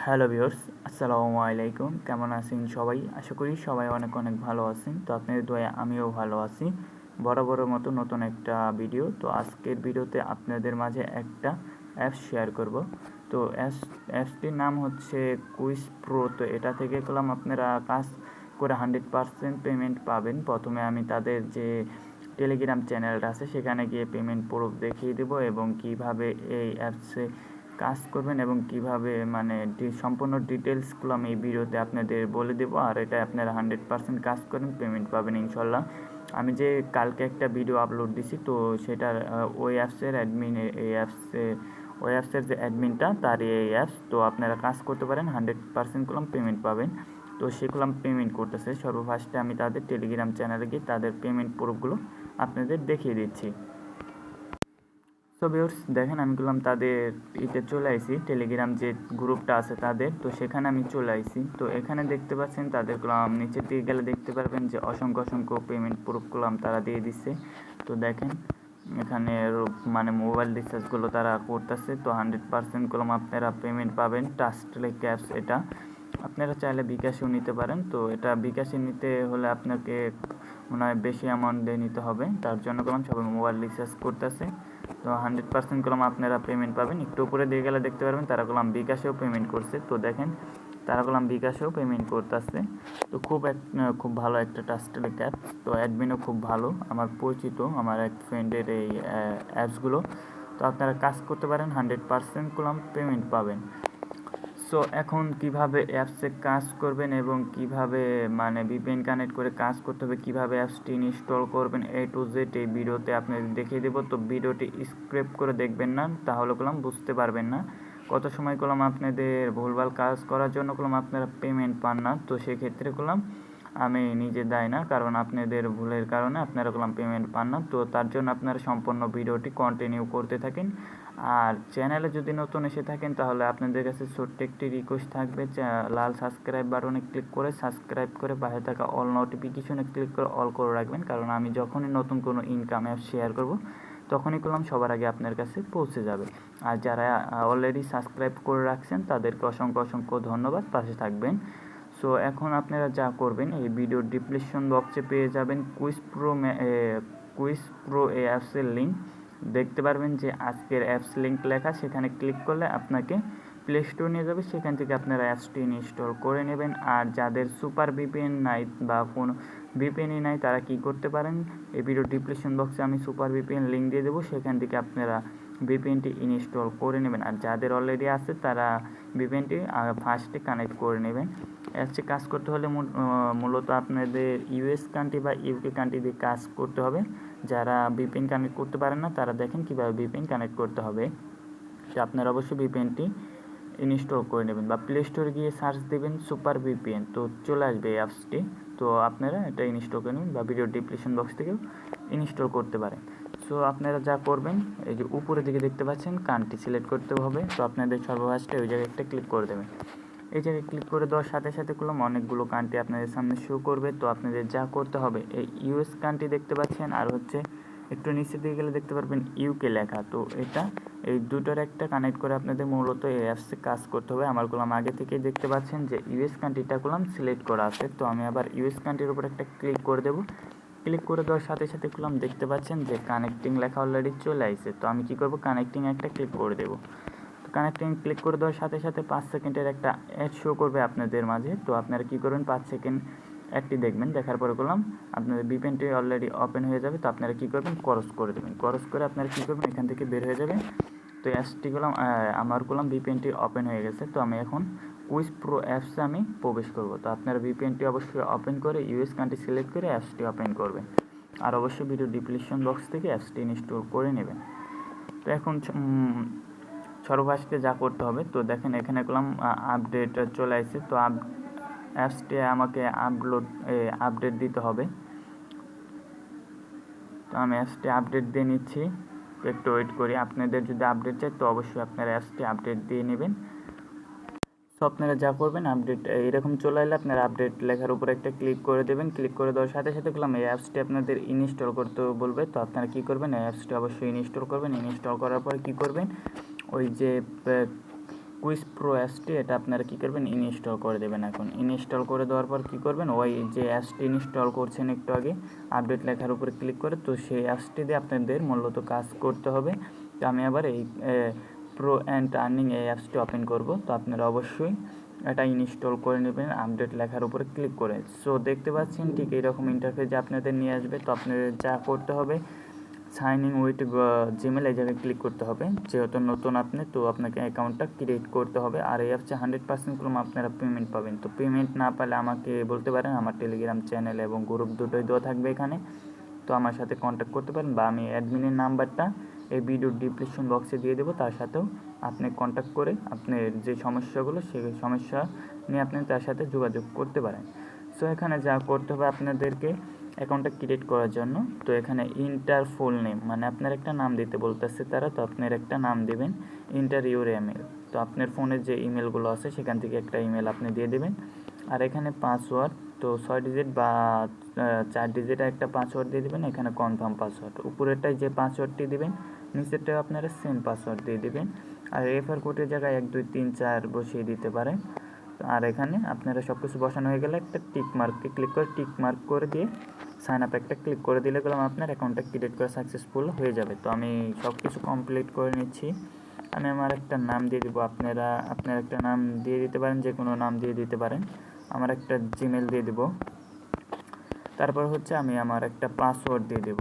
Hello viewers, আসসালামু আলাইকুম। কেমন আছেন সবাই? আশা করি সবাই অনেক অনেক ভালো আছেন। তো আপনাদের দয়ায় আমিও ভালো আছি। বরাবরের মতো নতুন একটা ভিডিও। তো আজকের ভিডিওতে আপনাদের মাঝে একটা অ্যাপস শেয়ার করব। তো অ্যাপসটির নাম হচ্ছে কুইজ প্রো। তো এটা থেকে করলাম আপনারা কাজ করে 100% পেমেন্ট পাবেন। প্রথমে আমি তাদের যে টেলিগ্রাম চ্যানেলটা আছে সেখানে গিয়ে পেমেন্ট প্রুফ দেখিয়ে দেব এবং কিভাবে এই অ্যাপসে কাজ করবেন এবং কিভাবে মানে সম্পূর্ণ ডিটেলসগুলো আমি এই ভিডিওতে আপনাদের বলে দেবো। আর এটা আপনারা 100% কাজ করেন পেমেন্ট পাবেন ইনশাল্লাহ। আমি যে কালকে একটা ভিডিও আপলোড দিছি, তো সেটার ওই অ্যাপসের অ্যাডমিন ওই অ্যাপসের যে অ্যাডমিনটা তার এই অ্যাপস। তো আপনারা কাজ করতে পারেন, 100% করলাম পেমেন্ট পাবেন। তো সেগুলো পেমেন্ট করতেছে। সর্বফার্স্টে আমি তাদের টেলিগ্রাম চ্যানেলে গিয়ে তাদের পেমেন্ট প্রুফগুলো আপনাদের দেখিয়ে দিচ্ছি। সো ভিউয়ার্স, দেখেন আমি বললাম তাদের চলে আইছি, টেলিগ্রাম যে গ্রুপটা আছে তাদের। তো সেখানে আমি চলে আইছি। তো এখানে দেখতে পাচ্ছেন তাদের নিচের দিকে গেলে দেখতে পারবেন যে অসংখ্য পেমেন্ট প্রুফগুলো তারা দিয়ে দিচ্ছে। তো দেখেন এখানে মানে মোবাইল রিচার্জগুলো তারা করতেছে। তো 100% আপনারা পেমেন্ট পাবেন। ট্রাস্টলেক অ্যাপস এটা। আপনারা চাইলে বিকাশেও নিতে পারেন। তো এটা বিকাশে নিতে হলে আপনাকে মনে হয় বেশি অ্যামাউন্ট দিয়ে নিতে হবে। তার জন্য সবাই মোবাইল রিচার্জ করতেছে। তো 100% আপনারা পেমেন্ট পাবেন। একটু উপরে দিয়ে গেলে দেখতে পারবেন তারা বিকাশেও পেমেন্ট করছে। তো দেখেন তারা বিকাশেও পেমেন্ট করতেছে। তো খুব ভালো একটা ট্রাস্টেড অ্যাপস। তো অ্যাডমিনও খুব ভালো, আমার পরিচিত আমার এক ফ্রেন্ডের এই অ্যাপসগুলো। তো আপনারা কাজ করতে পারেন, 100% পেমেন্ট পাবেন। সো এখন কিভাবে অ্যাপসে কাজ করবেন এবং কিভাবে মানে ভিপিএন কানেক্ট করে কাজ করতে হবে, কিভাবে অ্যাপসটি ইনস্টল করবেন A to Z এই ভিডিওতে আপনাদের দেখিয়ে দেবো। তো ভিডিওটি স্ক্রিপ করে দেখবেন না, তাহলে বুঝতে পারবেন না। কত সময় আপনাদের ভুলভাল কাজ করার জন্য আপনারা পেমেন্ট পান না। তো সেক্ষেত্রে আমি নিজে দায় না, কারণ আপনাদের ভুলের কারণে আপনারা পেমেন্ট পান না। তো তার জন্য আপনারা সম্পূর্ণ ভিডিওটি কন্টিনিউ করতে থাকেন। আর চ্যানেলে যদি নতুন এসে থাকেন তাহলে আপনাদের কাছে ছোট্ট একটি রিকোয়েস্ট থাকবে, লাল সাবস্ক্রাইব বাটনে ক্লিক করে সাবস্ক্রাইব করে বাইরে থাকা অল নোটিফিকেশনে ক্লিক করে অল করে রাখবেন, কারণ আমি যখনই নতুন কোনো ইনকাম অ্যাপ শেয়ার করব তখনই সবার আগে আপনার কাছে পৌঁছে যাবে। আর যারা অলরেডি সাবস্ক্রাইব করে রাখছেন তাদেরকে অসংখ্য ধন্যবাদ, পাশে থাকবেন। সো এখন আপনারা যা করবেন, এই ভিডিওর ডিসক্রিপশন বক্সে পেয়ে যাবেন কুইজ প্রো এই অ্যাপসের লিঙ্ক। দেখতে পারবেন যে আজকের অ্যাপস লিঙ্ক লেখা, সেখানে ক্লিক করলে আপনাকে প্লে স্টোর নিয়ে যাবে। সেখান থেকে আপনারা অ্যাপসটি ইনস্টল করে নেবেন। আর যাদের সুপার ভিপিএন নাই বা কোনো ভিপিএনই নাই তারা কি করতে পারেন, এই ভিডিও ডিসক্রিপশন বক্সে আমি সুপার ভিপিএন লিঙ্ক দিয়ে দেবো, সেখান থেকে আপনারা ভিপিএনটি ইনস্টল করে নেবেন। আর যাদের অলরেডি আছে তারা ভিপিএনটি ফার্স্টে কানেক্ট করে নেবেন। অ্যাপসে কাজ করতে হলে মূলত আপনাদের ইউএস কান্ট্রি বা ইউকে কান্ট্রি দিয়ে কাজ করতে হবে। যারা ভিপিএন কানেক্ট করতে পারেন না তারা দেখেন কীভাবে ভিপিএন কানেক্ট করতে হবে। তো আপনারা অবশ্যই ভিপিএনটি ইনস্টল করে নেবেন বা প্লে স্টোরে গিয়ে সার্চ দেবেন সুপার ভিপিএন, তো চলে আসবে এই অ্যাপসটি। তো আপনারা এটা ইনস্টল করে নেবেন বা ভিডিও ডিসক্রিপশন বক্স থেকেও ইনস্টল করতে পারেন। সো আপনারা যা করবেন, এই যে উপরের দিকে দেখতে পাচ্ছেন কান্ট্রি সিলেক্ট করতে হবে। তো আপনাদের সর্বফার্স্টে ওই জায়গায় একটা ক্লিক করে দেবেন। এই জায়গায় ক্লিক করে দেওয়ার সাথে সাথে অনেকগুলো কান্ট্রি আপনাদের সামনে শো করবে। তো আপনাদের যা করতে হবে, এই ইউএস কান্ট্রি দেখতে পাচ্ছেন, আর হচ্ছে একটু নিচের দিকে গেলে দেখতে পারবেন ইউকে লেখা। তো এই দুটোর একটা কানেক্ট করে আপনাদের মূলত এই অ্যাপসে কাজ করতে হবে। আমার আগে থেকেই দেখতে পাচ্ছেন যে ইউএস কান্ট্রিটা সিলেক্ট করা আছে। তো আমি আবার ইউএস কান্ট্রির উপর একটা ক্লিক করে দেবো। ক্লিক করে দেওয়ার সাথে সাথে দেখতে পাচ্ছেন যে কানেক্টিং লেখা অলরেডি চলে আসছে। তো আমি কি করব, কানেক্টিং একটা ক্লিক করে দেবো। কানেক্টিং ক্লিক করে দেওয়ার সাথে সাথে 5 সেকেন্ডের একটা অ্যাড শো করবে আপনাদের মাঝে। তো আপনারা কি করবেন, 5 সেকেন্ড অ্যাডটি দেখবেন, দেখার পরে আপনাদের ভিপিএনটি অলরেডি ওপেন হয়ে যাবে। তো আপনারা কি করবেন, ক্রস করে দেবেন। ক্রস করে আপনারা কি করবেন, এখান থেকে বের হয়ে যাবেন। তো অ্যাপসটি আমার ভিপিএনটি ওপেন হয়ে গেছে। তো আমি এখন কুইজ প্রো অ্যাপসে আমি প্রবেশ করব। তো আপনারা ভিপিএনটি অবশ্যই ওপেন করে ইউএস কান্ট্রি সিলেক্ট করে অ্যাপসটি ওপেন করবেন। আর অবশ্যই ভিডিও ডিসক্রিপশন বক্স থেকে অ্যাপসটি ইনস্টল করে নেবেন। তো এখন সর্বফার্স্টে যা করতে হবে, তো দেখেন এখানে আপডেট চলে আসছে। তো অ্যাপসটি আমাকে আপডেট দিতে হবে। তো আমি অ্যাপসটি আপডেট দিয়ে নিচ্ছি, একটু ওয়েট করি। আপনাদের যদি আপডেট চাই তো অবশ্যই আপনারা অ্যাপসটি আপডেট দিয়ে নেবেন। তো আপনারা যা করবেন, আপডেট এরকম চলে এলে আপনারা আপডেট লেখার উপর একটা ক্লিক করে দেবেন। ক্লিক করে দেওয়ার সাথে সাথে এই অ্যাপসটি আপনাদের ইনস্টল করতে বলবে। তো আপনারা কী করবেন, এই অ্যাপসটি অবশ্যই ইনস্টল করবেন। ইনস্টল করার পরে কী করবেন, ওই যে কুইজ প্রো অ্যাপসটি এটা আপনারা কী করবেন, ইনস্টল করে দেবেন। এখন ইনস্টল করে দেওয়ার পর কী করবেন, ওই যে অ্যাপসটি ইনস্টল করছেন একটু আগে আপডেট লেখার উপরে ক্লিক করে, তো সেই অ্যাপসটি দিয়ে আপনাদের মূলত কাজ করতে হবে। তো আমি আবার এই প্রো অ্যান্ড আর্নিং এই অ্যাপসটি ওপেন করব। তো আপনারা অবশ্যই এটা ইনস্টল করে নেবেন আপডেট লেখার উপরে ক্লিক করে। সো দেখতে পাচ্ছেন ঠিক এইরকম ইন্টারফেসে আপনাদের নিয়ে আসবে। তো আপনাদের যা করতে হবে, সাইন ইন উইথ জিমেল এই জায়গায় ক্লিক করতে হবে। যেহেতু নতুন আপনি, তো আপনাকে অ্যাকাউন্টটা ক্রিয়েট করতে হবে। আর এই অ্যাপসে 100% কোনো আপনারা পেমেন্ট পাবেন। তো পেমেন্ট না পেলে আমাকে বলতে পারেন, আমার টেলিগ্রাম চ্যানেল এবং গ্রুপ দুটোই দেওয়া থাকবে এখানে। তো আমার সাথে কন্ট্যাক্ট করতে পারেন, বা আমি অ্যাডমিনের নাম্বারটা এই ভিডিওর ডিসক্রিপশন বক্সে দিয়ে দেবো। তার সাথেও আপনি কন্ট্যাক্ট করে আপনার যে সমস্যাগুলো, সেই সমস্যা নিয়ে আপনি তার সাথে যোগাযোগ করতে পারেন। সো এখানে যা করতে হবে আপনাদেরকে অ্যাকাউন্টটা ক্রিয়েট করার জন্য, তো এখানে ইন্টার ফুল নেম, মানে আপনার একটা নাম দিতে বলতেছে তারা। তো আপনার একটা নাম দেবেন, ইন্টার ইউর ইমেল। তো আপনার ফোনের যে ইমেলগুলো আছে সেখান থেকে একটা ইমেল আপনি দিয়ে দেবেন। আর এখানে পাসওয়ার্ড, তো 6 ডিজিট বা 4 ডিজিটের একটা পাসওয়ার্ড দিয়ে দেবেন। এখানে কনফার্ম পাসওয়ার্ড, উপরেরটায় যে পাসওয়ার্ডটি দেবেন নিচেরটায় আপনারা সেম পাসওয়ার্ড দিয়ে দেবেন। আর রেফার কোডের জায়গায় 1 2 3 4 বসিয়ে দিতে পারেন। আর এখানে আপনারা সব কিছু বসানো হয়ে গেলে একটা টিক মার্ককে ক্লিক করে টিক মার্ক করে দিয়ে সাইন আপ একটা ক্লিক করে দিলে গেলাম আপনার অ্যাকাউন্টটা ক্রিয়েট করা সাকসেসফুল হয়ে যাবে। তো আমি সব কিছু কমপ্লিট করে নিচ্ছি। আমি আমার একটা নাম দিয়ে দিব, আপনারা আপনার একটা নাম দিয়ে দিতে পারেন, যে কোনো নাম দিয়ে দিতে পারেন। আমার একটা জিমেল দিয়ে দেব। তারপর হচ্ছে আমি আমার একটা পাসওয়ার্ড দিয়ে দেব।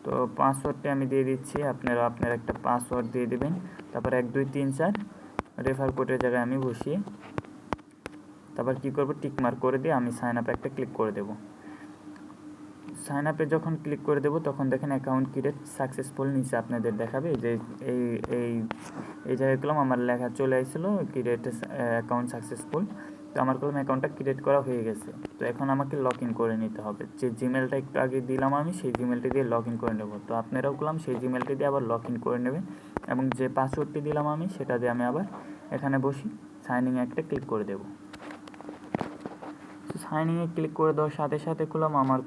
তো পাসওয়ার্ডটি আমি দিয়ে দিচ্ছি, আপনারা আপনার একটা পাসওয়ার্ড দিয়ে দেবেন। তারপর 1 2 3 4 রেফার কোডের জায়গায় আমি বসিয়ে তারপর কী করব, টিক মার্ক করে দিয়ে আমি সাইন আপ একটা ক্লিক করে দেব। সাইন আপে যখন ক্লিক করে দেবো তখন দেখেন অ্যাকাউন্ট ক্রিয়েট সাকসেসফুল নিচে আপনাদের দেখাবে যে এই এই এই জায়গায় কলম আমার লেখা চলে আসছিলো ক্রিয়েট অ্যাকাউন্ট সাকসেসফুল। তো আমার কলম অ্যাকাউন্টটা ক্রিয়েট করা হয়ে গেছে। তো এখন আমাকে লগ ইন করে নিতে হবে। যে জিমেলটা একটু আগে দিলাম আমি, সেই জিমেলটি দিয়ে লগ ইন করে নেব। তো আপনারাও করলাম সেই জিমেলটি দিয়ে আবার লগ ইন করে নেবেন, এবং যে পাসওয়ার্ডটি দিলাম আমি সেটা দিয়ে আমি আবার এখানে বসি সাইন ইন একটা ক্লিক করে দেবো। সাইনিংয়ে ক্লিক করে দেওয়ার সাথে সাথে করলাম আমার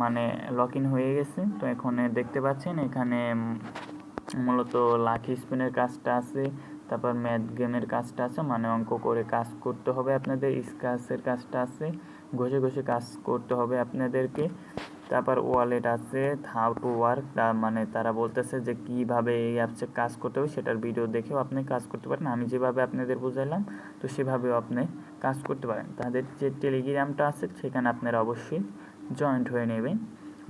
মানে লগ ইন হয়ে গেছে। তো এখানে দেখতে পাচ্ছেন এখানে মূলত লাকি স্পিনের কাজটা আছে, তারপর ম্যাথ গেমের কাজটা আছে, মানে অঙ্ক করে কাজ করতে হবে আপনাদের। স্ক্র্যাচের কাজটা আছে, ঘষে ঘষে কাজ করতে হবে আপনাদেরকে। তারপর ওয়ালেট আছে, হাউ টু ওয়ার্ক, মানে তারা বলতেছে যে কীভাবে এই অ্যাপসে কাজ করতে হবে, সেটার ভিডিও দেখেও আপনি কাজ করতে পারেন। আমি যেভাবে আপনাদের বুঝাইলাম তো সেভাবেও আপনি কাজ করতে পারেন। তাদের যে টেলিগ্রামটা আছে সেখানে আপনারা অবশ্যই জয়েন্ট হয়ে নেবেন।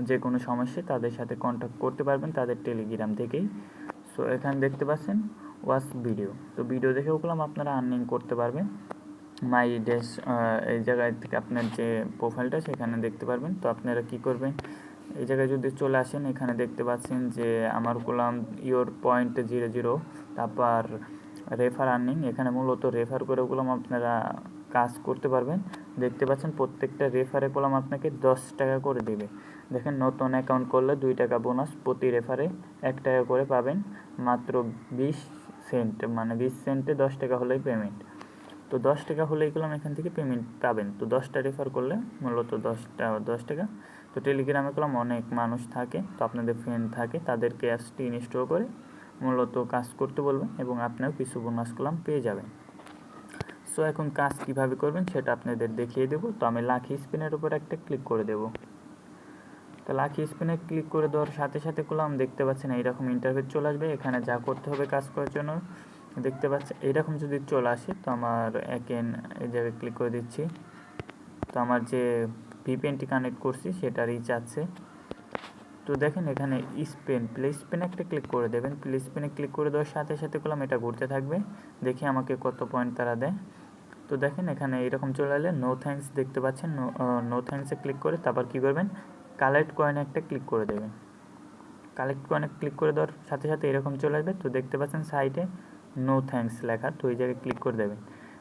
যে কোনো সমস্যায় তাদের সাথে কন্ট্যাক্ট করতে পারবেন তাদের টেলিগ্রাম থেকেই। সো এখানে দেখতে পাচ্ছেন ওয়াচ ভিডিও, তো ভিডিও দেখেও আপনারা আর্নিং করতে পারবেন। মাই ড্যাশ এই জায়গায় থেকে আপনার যে প্রোফাইলটা সেখানে দেখতে পারবেন। তো আপনারা কি করবেন, এই জায়গায় যদি চলে আসেন এখানে দেখতে পাচ্ছেন যে আমার ইওর পয়েন্ট 00, তারপর রেফার আর্নিং। এখানে মূলত রেফার করে আপনারা কাজ করতে পারবেন। দেখতে পাচ্ছেন প্রত্যেকটা রেফারে আপনাকে 10 টাকা করে দেবে। দেখেন নতুন অ্যাকাউন্ট করলে 2 টাকা বোনাস, প্রতি রেফারে 1 টাকা করে পাবেন, মাত্র 20 সেন্ট, মানে 20 সেন্টে 10 টাকা হলেই পেমেন্ট। তো 10 টাকা হলেই এখান থেকে পেমেন্ট পাবেন। তো 10টা রেফার করলে মূলত 10 টাকা। তো টেলিগ্রামে অনেক মানুষ থাকে, তো আপনাদের ফ্রেন্ড থাকে, তাদেরকে অ্যাপসটি ইনস্টল করে মূলত কাজ করতে বলবেন, এবং আপনিও কিছু বোনাস পেয়ে যাবেন। সো এখন কাজ কিভাবে করবেন সেটা আপনাদের দেখিয়ে দেবো। তো আমি লাকি স্পিনের উপর একটা ক্লিক করে দেবো। তো লাকি স্পিনে ক্লিক করে দেওয়ার সাথে সাথে দেখতে পাচ্ছেন এইরকম ইন্টারফেস চলে আসবে। এখানে যা করতে হবে কাজ করার জন্য দেখতে পাচ্ছেন এইরকম যদি চলে আসে, তো আমার এই জায়গায় ক্লিক করে দিচ্ছি। তো আমার যে ভিপিএনটি কানেক্ট করছি সেটা রিচ আছে। তো দেখেন এখানে প্লে স্পেনে একটা ক্লিক করে দেবেন। প্লে স্পেনে ক্লিক করে দেওয়ার সাথে সাথে এটা ঘুরতে থাকবে, দেখি আমাকে কত পয়েন্ট তারা দেয়। তো দেখেন এখানে এরকম চলে এলে নো থ্যাঙ্কস দেখতে পাচ্ছেন, নো থ্যাঙ্কসে ক্লিক করে তারপর কী করবেন, কালেক্ট কয়েনে একটা ক্লিক করে দেবেন। কালেক্ট কয়েনে ক্লিক করে দেওয়ার সাথে সাথে এরকম চলে আসবে। তো দেখতে পাচ্ছেন সাইডে নো থ্যাঙ্কস লেখা, তো ওই জায়গায় ক্লিক করে দেবেন।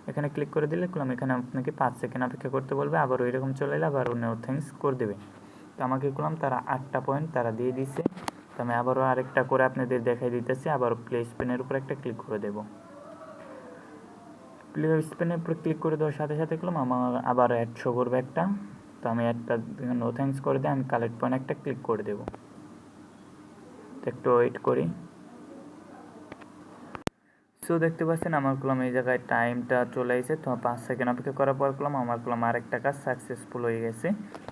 এখানে ক্লিক করে দিলে এখানে আপনাকে 5 সেকেন্ড অপেক্ষা করতে বলবে, আবার ওইরকম চলে এলে আবার নো থ্যাঙ্কস করে দেবে। তো আমাকে তারা 8টা পয়েন্ট তারা দিয়ে দিচ্ছে। তো আমি আবারও আরেকটা করে আপনাদের দেখাই দিতেছি। আবার প্লে স্পেনের উপর একটা ক্লিক করে দেব। প্লে স্পেনের উপর ক্লিক করে দেওয়ার সাথে সাথে আমার আবার অ্যাড শো করবে একটা। তো আমি একটা নো থ্যাঙ্কস করে দিয়ে আমি কালেক্ট পয়েন্ট একটা ক্লিক করে দেব। একটু ওয়েট করি। সো সো দেখতে পাচ্ছেন আমার করলাম এই জায়গায় টাইমটা চলে এসেছে। তো 5 সেকেন্ড অপেক্ষা করার পর করলাম আমার করলাম আরেকটা কাজ সাকসেসফুল হয়ে গেছে।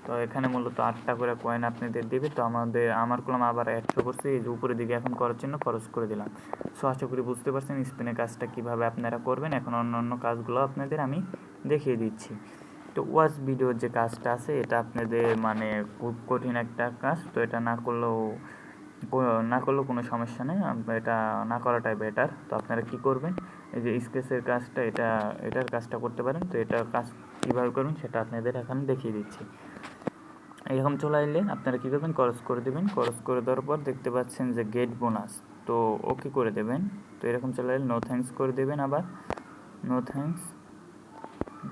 তো এখানে মূলত 8টা করে কয়েন আপনাদের দেবে। তো আমার করলাম আবার 100 করছে, এই যে উপরের দিকে এখন করার জন্য খরচ করে দিলাম। সো আশা করি বুঝতে পারছেন স্পিনের কাজটা কীভাবে আপনারা করবেন। এখন অন্য কাজগুলো আপনাদের আমি দেখিয়ে দিচ্ছি। তো ওয়াচ ভিডিওর যে কাজটা আছে এটা আপনাদের মানে খুব কঠিন একটা কাজ। তো এটা না করলেও কোনো সমস্যা নেই, এটা না করাটাই বেটার। তো আপনারা কি করবেন, এই যে স্কেচের কাজটা এটার কাজটা করতে পারেন। তো এটার কাজ কীভাবে করবেন সেটা আপনাদের এখন দেখিয়ে দিচ্ছি। এরকম চলে এলে আপনারা কী করবেন, ক্রস করে দেবেন। ক্রস করে দেওয়ার পর দেখতে পাচ্ছেন যে গেট বোনাস, তো ওকে করে দেবেন। তো এরকম চলে এলে নো থ্যাঙ্কস করে দেবেন, আবার নো থ্যাঙ্কস।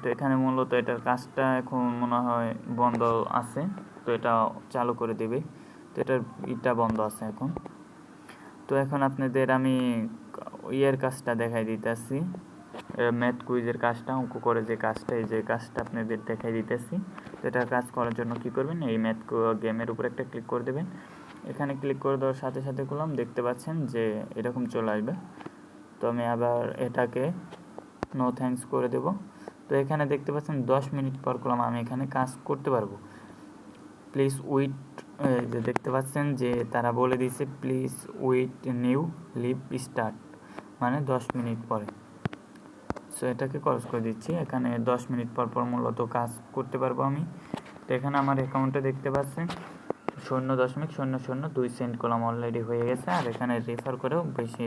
তো এখানে মূলত এটার কাজটা এখন মনে হয় বন্ধ আছে, তো এটা চালু করে দেবে। তো এটা বন্ধ আছে এখন। তো এখন আপনাদের আমি কাজটা দেখাই দিতেছি, ম্যাথ কুইজের কাজটা, অঙ্ক করে যে কাজটা, এই যে কাজটা আপনাদের দেখাই দিতেছি। তো এটা কাজ করার জন্য কি করবেন, এই ম্যাথ গেমের উপর একটা ক্লিক করে দেবেন। এখানে ক্লিক করে দেওয়ার সাথে সাথে করলাম দেখতে পাচ্ছেন যে এরকম চলে আসবে। তো আমি আবার এটাকে নো থ্যাঙ্কস করে দেব। তো এখানে দেখতে পাচ্ছেন 10 মিনিট পর করলাম আমি এখানে কাজ করতে পারবো। প্লিজ উইট, যে দেখতে পাচ্ছেন যে তারা বলে দিয়েছে please wait new live start, মানে 10 মিনিট পরে। সো এটাকে ক্রস করে দিচ্ছি। এখানে 10 মিনিট পর পর মূলত কাজ করতে পারবো আমি। তো এখানে আমার অ্যাকাউন্টে দেখতে পাচ্ছেন 0.002 সেন্ট কলাম অলরেডি হয়ে গেছে। আর এখানে রেফার করেও বেশি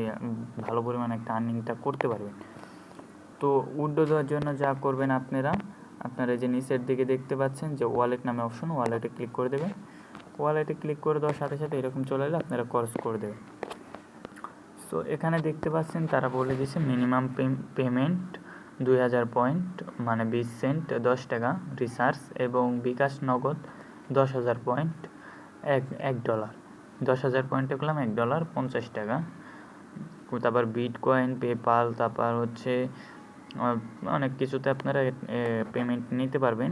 ভালো পরিমাণে একটা আর্নিংটা করতে পারবেন। তো উইথড্র দেওয়ার জন্য যা করবেন আপনারা যে নিচের দিকে দেখতে পাচ্ছেন যে ওয়ালেট নামে অপশন, ওয়ালেটে ক্লিক করে দেবেন। ওয়ালেটে ক্লিক করে দেওয়ার সাথে সাথে এরকম চলে এলে আপনারা ক্রস করে দেবেন। সো এখানে দেখতে পাচ্ছেন তারা বলে দিয়েছে মিনিমাম পেমেন্ট 2000 পয়েন্ট, মানে 20 সেন্ট 10 টাকা রিসার্চ, এবং বিকাশ নগদ 10,000 পয়েন্ট $1। 10,000 পয়েন্টে করলাম $1 50 টাকা। তারপর বিটকয়েন, পেপাল, তারপর হচ্ছে অনেক কিছুতে আপনারা পেমেন্ট নিতে পারবেন।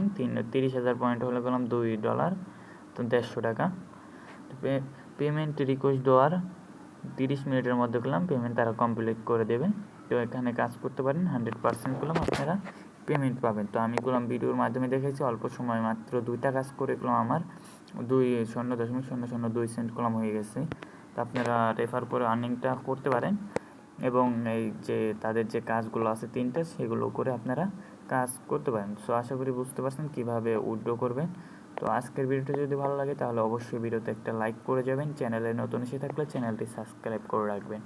30,000 পয়েন্ট হলে করলাম $2, তো 150 টাকা। পেমেন্ট রিকোয়েস্ট দেওয়ার 30 মিনিটের মধ্যে করলাম পেমেন্ট তারা কমপ্লিট করে দেবে। তো এখানে কাজ করতে পারেন, 100% করলাম আপনারা পেমেন্ট পাবেন। তো আমি করলাম ভিডিওর মাধ্যমে দেখেছি, অল্প সময় মাত্র 2টা কাজ করে করলাম আমার 0.002 সেন্ট করলাম হয়ে গেছে। তো আপনারা রেফার করে আর্নিংটা করতে পারেন, এবং এই যে তাদের যে কাজগুলো আছে 3টা, সেগুলো করে আপনারা কাজ করতে পারেন। সো আশা করি বুঝতে পারছেন কীভাবে উইথড্র করবেন। তো আজকের ভিডিওটা যদি ভালো লাগে তাহলে অবশ্যই ভিডিওতে একটা লাইক করে যাবেন। চ্যানেলে নতুন এসে থাকলে চ্যানেলটি সাবস্ক্রাইব করে রাখবেন।